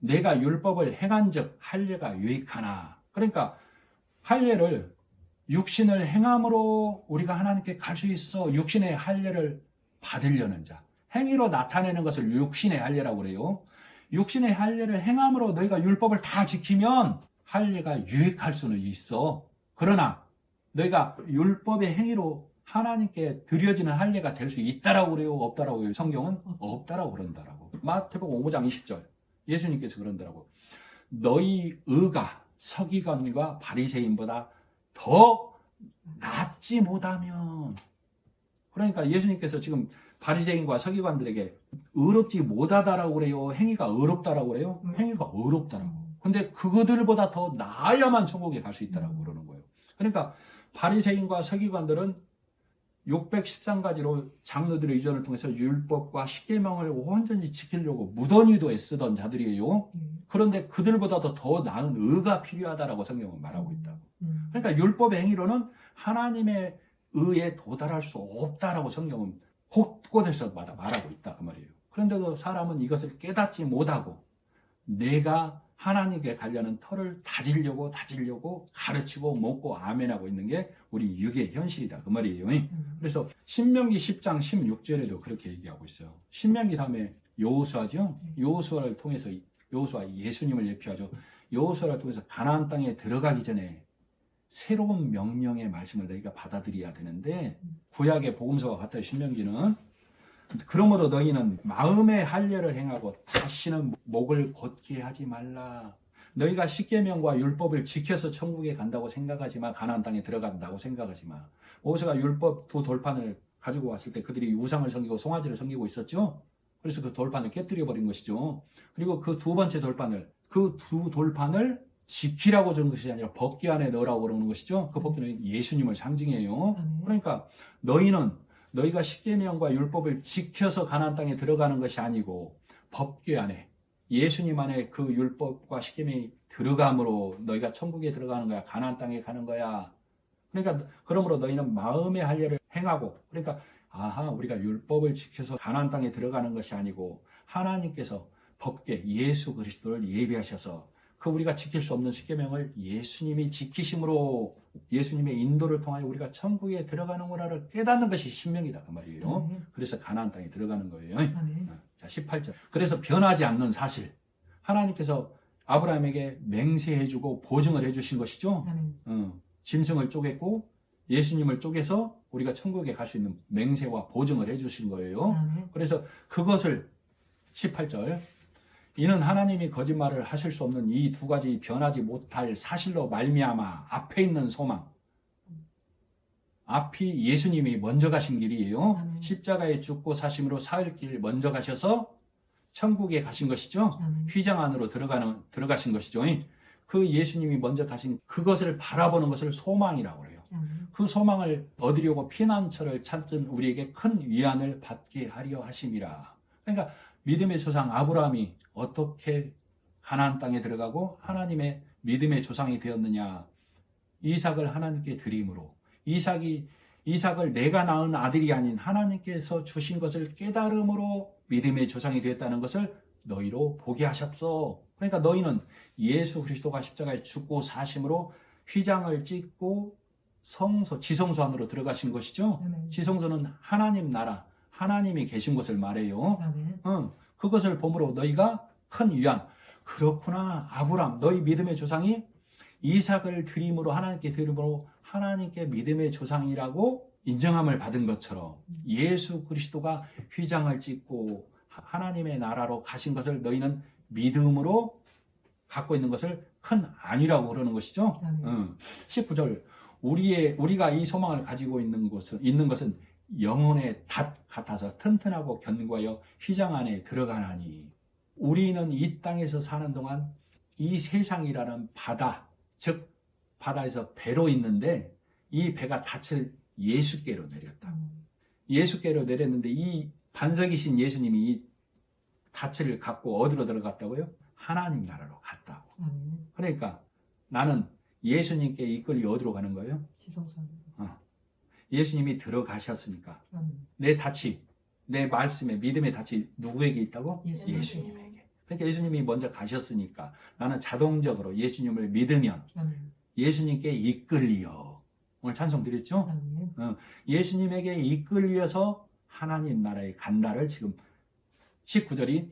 내가 율법을 행한즉 할례가 유익하나. 그러니까 할례를 육신을 행함으로 우리가 하나님께 갈 수 있어. 육신의 할례를 받으려는 자. 행위로 나타내는 것을 육신의 할례라고 그래요. 육신의 할례를 행함으로 너희가 율법을 다 지키면 할례가 유익할 수는 있어. 그러나 너희가 율법의 행위로 하나님께 드려지는 할례가 될 수 있다라고 그래요? 없다라고 그래요? 성경은 없다라고 그런다라고. 마태복음 5장 20절 예수님께서 그런다라고. 너희 의가 서기관과 바리새인보다 더 낫지 못하면. 그러니까 예수님께서 지금 바리새인과 서기관들에게 의롭지 못하다라고 그래요? 행위가 의롭다라고 그래요? 행위가 의롭다라고. 근데 그들보다 더 나아야만 천국에 갈 수 있다라고 그러는 거예요. 그러니까 바리새인과 서기관들은 613가지로 장로들의 의전을 통해서 율법과 십계명을 온전히 지키려고 무던히도 애쓰던 자들이에요. 그런데 그들보다도 더 나은 의가 필요하다라고 성경은 말하고 있다고. 그러니까 율법의 행위로는 하나님의 의에 도달할 수 없다라고 성경은 곳곳에서 말하고 있다 그 말이에요. 그런데도 사람은 이것을 깨닫지 못하고 내가 하나님께 가려는 터를 다지려고 가르치고 먹고 아멘하고 있는 게 우리 육의 현실이다 그 말이에요. 그래서 신명기 10장 16절에도 그렇게 얘기하고 있어요. 신명기 다음에 여호수아죠. 여호수아를 통해서 여호수아 예수님을 예표하죠. 여호수아를 통해서 가나안 땅에 들어가기 전에 새로운 명령의 말씀을 너희가 받아들여야 되는데 구약의 복음서와 같아요. 신명기는. 그러므로 너희는 마음의 할례를 행하고 다시는 목을 곧게 하지 말라. 너희가 십계명과 율법을 지켜서 천국에 간다고 생각하지 마. 가나안 땅에 들어간다고 생각하지 마. 모세가 율법 두 돌판을 가지고 왔을 때 그들이 우상을 섬기고 송아지를 섬기고 있었죠. 그래서 그 돌판을 깨뜨려 버린 것이죠. 그리고 그 두 번째 돌판을 그 두 돌판을 지키라고 주는 것이 아니라 법궤 안에 넣으라고 그러는 것이죠. 그 법궤는 예수님을 상징해요. 그러니까 너희가 십계명과 율법을 지켜서 가나안 땅에 들어가는 것이 아니고 법궤 안에 예수님 안에 그 율법과 십계명이 들어감으로 너희가 천국에 들어가는 거야. 가나안 땅에 가는 거야. 그러니까 그러므로 너희는 마음의 할례를 행하고 그러니까 우리가 율법을 지켜서 가나안 땅에 들어가는 것이 아니고 하나님께서 법궤 예수 그리스도를 예비하셔서 그 우리가 지킬 수 없는 십계명을 예수님이 지키심으로 예수님의 인도를 통하여 우리가 천국에 들어가는 거라를 깨닫는 것이 신명이다 그 말이에요. 그래서 가나안 땅에 들어가는 거예요. 자 18절. 그래서 변하지 않는 사실 하나님께서 아브라함에게 맹세해주고 보증을 해주신 것이죠. 짐승을 쪼갰고 예수님을 쪼개서 우리가 천국에 갈 수 있는 맹세와 보증을 해주신 거예요. 그래서 그것을 18절. 이는 하나님이 거짓말을 하실 수 없는 이 두 가지 변하지 못할 사실로 말미암아 앞에 있는 소망. 앞이 예수님이 먼저 가신 길이에요. 십자가에 죽고 사심으로 사흘 길 먼저 가셔서 천국에 가신 것이죠. 휘장 안으로 들어가신 것이죠. 그 예수님이 먼저 가신 그것을 바라보는 것을 소망이라고 해요. 그 소망을 얻으려고 피난처를 찾은 우리에게 큰 위안을 받게 하려 하심이라. 그러니까 믿음의 조상 아브라함이 어떻게 가나안 땅에 들어가고 하나님의 믿음의 조상이 되었느냐. 이삭을 하나님께 드림으로 이삭을 내가 낳은 아들이 아닌 하나님께서 주신 것을 깨달음으로 믿음의 조상이 되었다는 것을 너희로 보게 하셨어. 그러니까 너희는 예수 그리스도가 십자가에 죽고 사심으로 휘장을 찍고 지성소 안으로 들어가신 것이죠. 지성소는 하나님 나라 하나님이 계신 곳을 말해요. 그것을 보므로 너희가 큰 위안. 그렇구나. 아브람 너희 믿음의 조상이 이삭을 드림으로 하나님께 드림으로 하나님께 믿음의 조상이라고 인정함을 받은 것처럼 예수 그리스도가 휘장을 찍고 하나님의 나라로 가신 것을 너희는 믿음으로 갖고 있는 것을 큰 안위라고 그러는 것이죠. 19절 우리가 이 소망을 가지고 있는 것은 영혼의 닷 같아서 튼튼하고 견고하여 휘장 안에 들어가나니 우리는 이 땅에서 사는 동안 이 세상이라는 바다, 즉 바다에서 배로 있는데 이 배가 닻을 예수께로 내렸다. 예수께로 내렸는데 이 반석이신 예수님이 이 닻을 갖고 어디로 들어갔다고요? 하나님 나라로 갔다고. 그러니까 나는 예수님께 이끌려 어디로 가는 거예요? 지성소. 예수님이 들어가셨으니까 내 닻이 내 말씀에 믿음의 닻이 누구에게 있다고? 예수님에게. 예수님에게. 그러니까 예수님이 먼저 가셨으니까 나는 자동적으로 예수님을 믿으면 예수님께 이끌리어. 오늘 찬송 드렸죠? 예수님에게 이끌려서 하나님 나라에 간다를 지금 19절이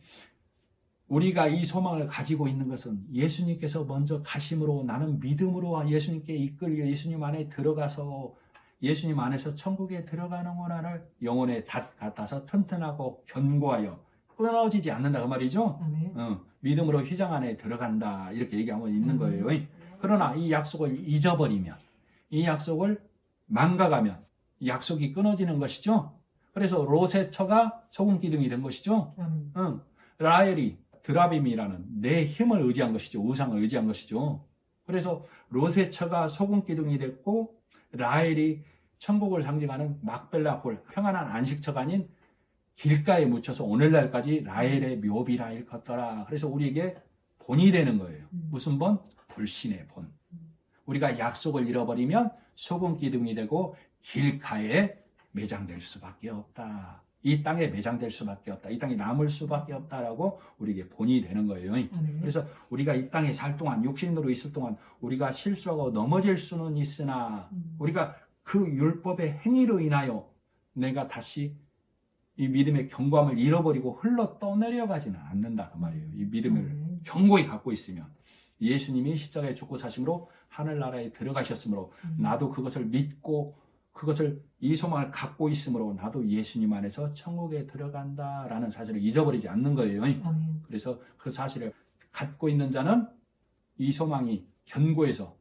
우리가 이 소망을 가지고 있는 것은 예수님께서 먼저 가심으로 나는 믿음으로 예수님께 이끌려 예수님 안에 들어가서 예수님 안에서 천국에 들어가는구나를 영혼의 닷 같아서 튼튼하고 견고하여 끊어지지 않는다 그 말이죠. 믿음으로 휘장 안에 들어간다 이렇게 얘기하고 있는 거예요. 그러나 이 약속을 잊어버리면 이 약속을 망각하면 약속이 끊어지는 것이죠. 그래서 롯의 처가 소금 기둥이 된 것이죠. 라헬이 드라빔이라는 내 힘을 의지한 것이죠. 우상을 의지한 것이죠. 그래서 롯의 처가 소금 기둥이 됐고 라헬이 천국을 상징하는 막벨라 홀 평안한 안식처가 아닌 길가에 묻혀서 오늘날까지 라헬의 묘비라 일컫더라. 그래서 우리에게 본이 되는 거예요. 무슨 본? 불신의 본. 우리가 약속을 잃어버리면 소금 기둥이 되고 길가에 매장될 수밖에 없다. 이 땅에 매장될 수밖에 없다. 이 땅에 남을 수밖에 없다라고 우리에게 본이 되는 거예요. 그래서 우리가 이 땅에 살 동안 육신으로 있을 동안 우리가 실수하고 넘어질 수는 있으나 우리가 그 율법의 행위로 인하여 내가 다시 이 믿음의 견고함을 잃어버리고 흘러 떠내려가지는 않는다 그 말이에요. 이 믿음을 견고히 갖고 있으면 예수님이 십자가에 죽고 사심으로 하늘나라에 들어가셨으므로 나도 그것을 믿고 그것을 이 소망을 갖고 있으므로 나도 예수님 안에서 천국에 들어간다라는 사실을 잊어버리지 않는 거예요. 그래서 그 사실을 갖고 있는 자는 이 소망이 견고해서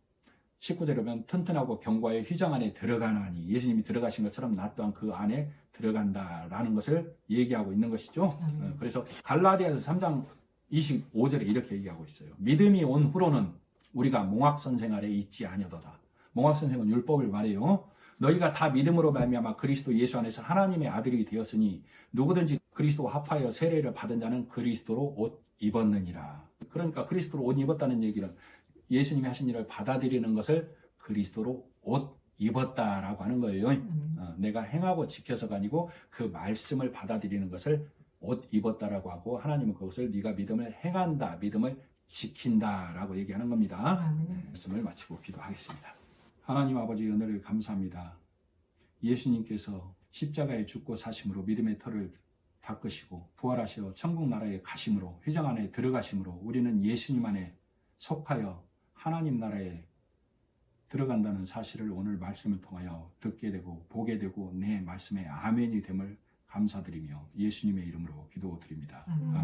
19절에 보면 튼튼하고 견고하여 휘장 안에 들어가나니 예수님이 들어가신 것처럼 나 또한 그 안에 들어간다라는 것을 얘기하고 있는 것이죠. 그래서 갈라디아서 3장 25절에 이렇게 얘기하고 있어요. 믿음이 온 후로는 우리가 몽학선생 아래 있지 아니하도다. 몽학선생은 율법을 말해요. 너희가 다 믿음으로 말미암아 그리스도 예수 안에서 하나님의 아들이 되었으니 누구든지 그리스도와 합하여 세례를 받은 자는 그리스도로 옷 입었느니라. 그러니까 그리스도로 옷 입었다는 얘기는 예수님이 하신 일을 받아들이는 것을 그리스도로 옷 입었다라고 하는 거예요. 내가 행하고 지켜서가 아니고 그 말씀을 받아들이는 것을 옷 입었다라고 하고 하나님은 그것을 네가 믿음을 행한다, 믿음을 지킨다라고 얘기하는 겁니다. 말씀을 마치고 기도하겠습니다. 하나님 아버지 은혜를 감사합니다. 예수님께서 십자가에 죽고 사심으로 믿음의 터를 닦으시고 부활하시어 천국 나라에 가심으로 휘장 안에 들어가심으로 우리는 예수님 안에 속하여 하나님 나라에 들어간다는 사실을 오늘 말씀을 통하여 듣게 되고 보게 되고 내 말씀에 아멘이 됨을 감사드리며 예수님의 이름으로 기도드립니다. 아멘.